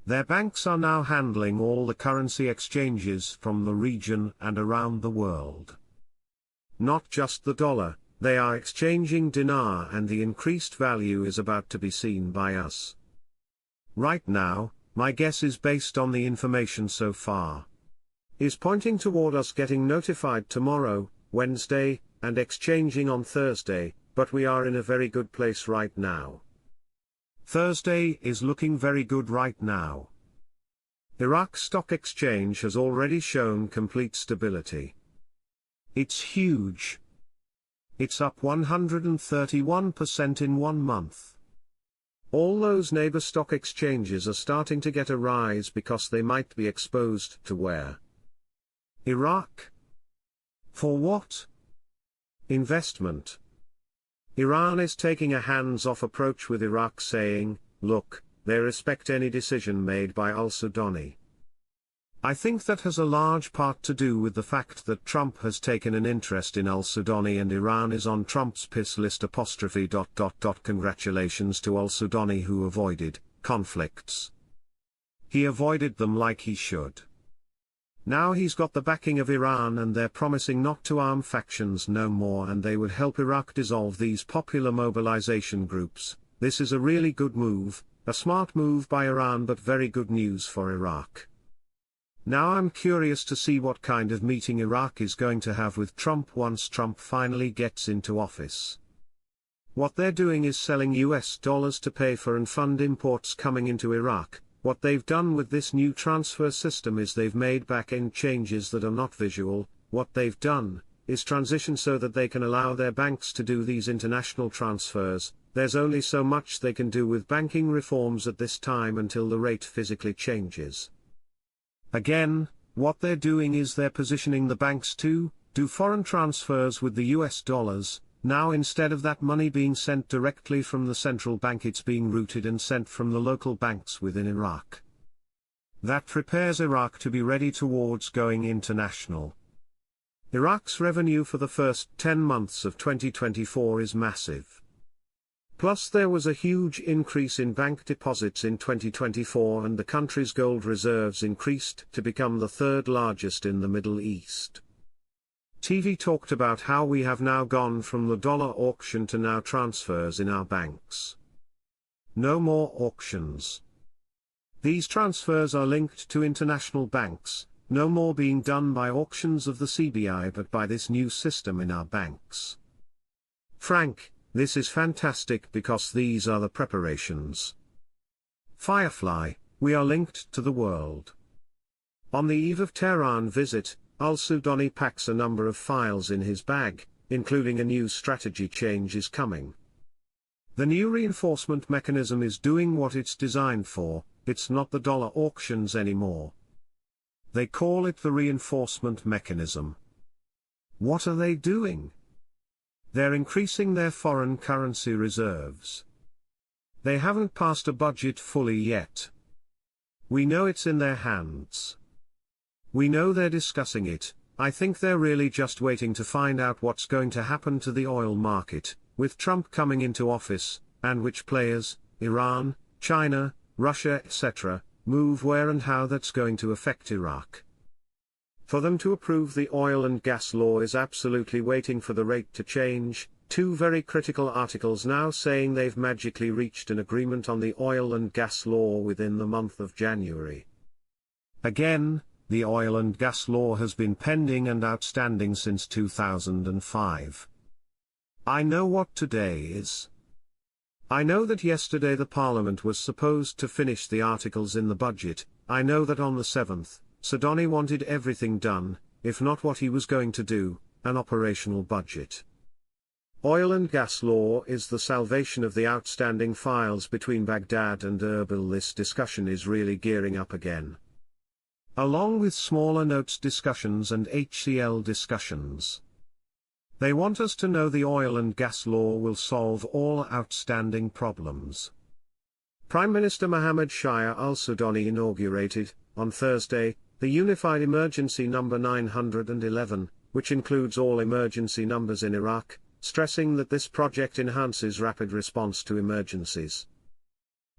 Their banks are now handling all the currency exchanges from the region and around the world. Not just the dollar, they are exchanging dinar, and the increased value is about to be seen by us. Right now, my guess is based on the information so far, is pointing toward us getting notified tomorrow, Wednesday, and exchanging on Thursday, but we are in a very good place right now. Thursday is looking very good right now. Iraq Stock Exchange has already shown complete stability. It's huge. It's up 131% in 1 month. All those neighbor stock exchanges are starting to get a rise because they might be exposed to where? Iraq. For what? Investment. Iran is taking a hands-off approach with Iraq, saying, look, they respect any decision made by al-Sudani. I think that has a large part to do with the fact that Trump has taken an interest in al-Sudani and Iran is on Trump's piss list. Congratulations to al-Sudani who avoided conflicts. He avoided them like he should. Now he's got the backing of Iran and they're promising not to arm factions no more, and they would help Iraq dissolve these popular mobilization groups. This is a really good move, a smart move by Iran, but very good news for Iraq. Now I'm curious to see what kind of meeting Iraq is going to have with Trump once Trump finally gets into office. What they're doing is selling US dollars to pay for and fund imports coming into Iraq. What they've done with this new transfer system is they've made back-end changes that are not visual. What they've done is transition so that they can allow their banks to do these international transfers. There's only so much they can do with banking reforms at this time until the rate physically changes. Again, what they're doing is they're positioning the banks to do foreign transfers with the US dollars. Now instead of that money being sent directly from the central bank, it's being routed and sent from the local banks within Iraq. That prepares Iraq to be ready towards going international. Iraq's revenue for the first 10 months of 2024 is massive. Plus there was a huge increase in bank deposits in 2024 and the country's gold reserves increased to become the third largest in the Middle East. TV talked about how we have now gone from the dollar auction to now transfers in our banks. No more auctions. These transfers are linked to international banks, no more being done by auctions of the CBI but by this new system in our banks. Frank, this is fantastic because these are the preparations. Firefly, we are linked to the world. On the eve of Tehran visit, al-Sudani packs a number of files in his bag, including a new strategy change is coming. The new reinforcement mechanism is doing what it's designed for. It's not the dollar auctions anymore. They call it the reinforcement mechanism. What are they doing? They're increasing their foreign currency reserves. They haven't passed a budget fully yet. We know it's in their hands. We know they're discussing it. I think they're really just waiting to find out what's going to happen to the oil market, with Trump coming into office, and which players, Iran, China, Russia, etc., move where and how that's going to affect Iraq. For them to approve the oil and gas law is absolutely waiting for the rate to change. Two very critical articles now saying they've magically reached an agreement on the oil and gas law within the month of January. Again, the oil and gas law has been pending and outstanding since 2005. I know what today is. I know that yesterday the Parliament was supposed to finish the articles in the budget. I know that on the 7th, Sudani wanted everything done, if not what he was going to do, an operational budget. Oil and gas law is the salvation of the outstanding files between Baghdad and Erbil. This discussion is really gearing up again. Along with smaller notes discussions and HCL discussions. They want us to know the oil and gas law will solve all outstanding problems. Prime Minister Mohammed Shia al-Sudani inaugurated, on Thursday, the Unified Emergency Number 911, which includes all emergency numbers in Iraq, stressing that this project enhances rapid response to emergencies.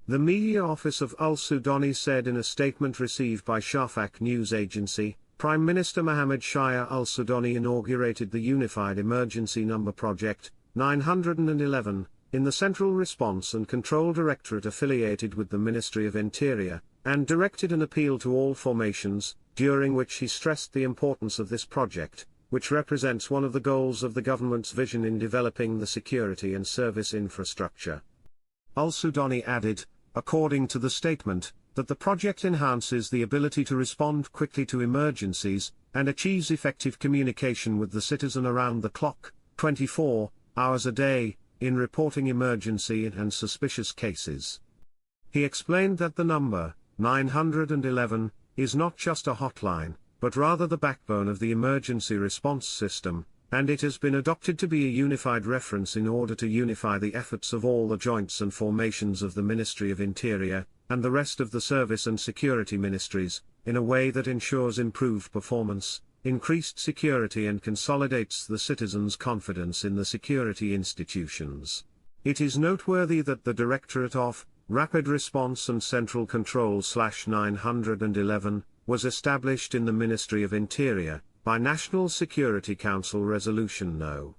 The media office of al-Sudani said in a statement received by Shafaq news agency, Prime Minister Mohammed Shia al-Sudani inaugurated the Unified Emergency Number Project, 911, in the Central Response and Control Directorate affiliated with the Ministry of Interior, and directed an appeal to all formations, during which he stressed the importance of this project, which represents one of the goals of the government's vision in developing the security and service infrastructure. Al-Sudani added, according to the statement, that the project enhances the ability to respond quickly to emergencies, and achieves effective communication with the citizen around the clock, 24 hours a day, in reporting emergency and suspicious cases. He explained that the number, 911, is not just a hotline, but rather the backbone of the emergency response system, and it has been adopted to be a unified reference in order to unify the efforts of all the joints and formations of the Ministry of Interior, and the rest of the service and security ministries, in a way that ensures improved performance, increased security and consolidates the citizens' confidence in the security institutions. It is noteworthy that the Directorate of Rapid Response and Central Control /911 was established in the Ministry of Interior, by National Security Council Resolution No.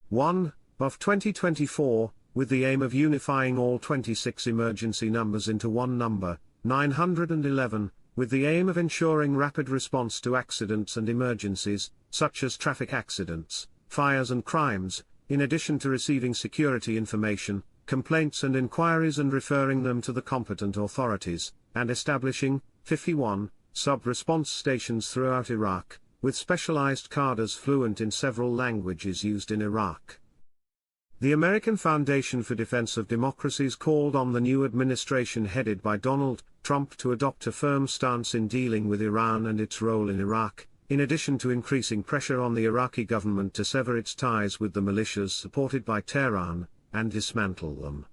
1, of 2024, with the aim of unifying all 26 emergency numbers into one number, 911, with the aim of ensuring rapid response to accidents and emergencies, such as traffic accidents, fires and crimes, in addition to receiving security information, complaints and inquiries and referring them to the competent authorities, and establishing 51 sub-response stations throughout Iraq, with specialized cadres fluent in several languages used in Iraq. The American Foundation for Defense of Democracies called on the new administration headed by Donald Trump to adopt a firm stance in dealing with Iran and its role in Iraq, in addition to increasing pressure on the Iraqi government to sever its ties with the militias supported by Tehran, and dismantle them.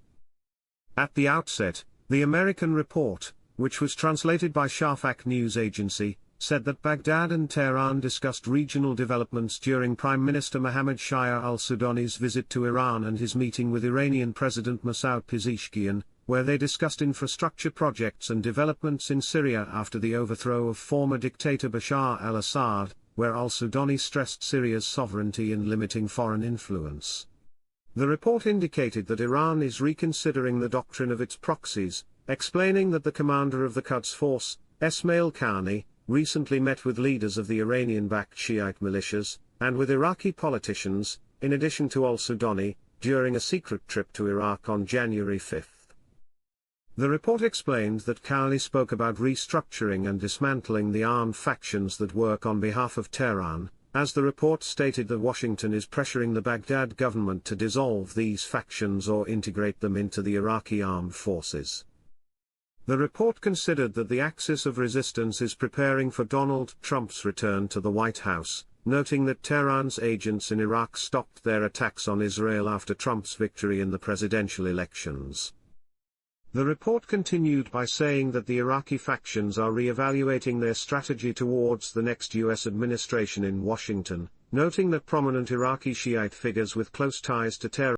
At the outset, the American report, which was translated by Shafaq news agency, said that Baghdad and Tehran discussed regional developments during Prime Minister Mohammed Shia al-Sudani's visit to Iran and his meeting with Iranian President Masoud Pezeshkian, where they discussed infrastructure projects and developments in Syria after the overthrow of former dictator Bashar al-Assad, where al-Sudani stressed Syria's sovereignty and limiting foreign influence. The report indicated that Iran is reconsidering the doctrine of its proxies, explaining that the commander of the Quds Force, Esmail Qani, recently met with leaders of the Iranian-backed Shiite militias, and with Iraqi politicians, in addition to al-Sudani, during a secret trip to Iraq on January 5. The report explained that Qani spoke about restructuring and dismantling the armed factions that work on behalf of Tehran, as the report stated that Washington is pressuring the Baghdad government to dissolve these factions or integrate them into the Iraqi armed forces. The report considered that the axis of resistance is preparing for Donald Trump's return to the White House, noting that Tehran's agents in Iraq stopped their attacks on Israel after Trump's victory in the presidential elections. The report continued by saying that the Iraqi factions are re-evaluating their strategy towards the next U.S. administration in Washington, noting that prominent Iraqi Shiite figures with close ties to Tehran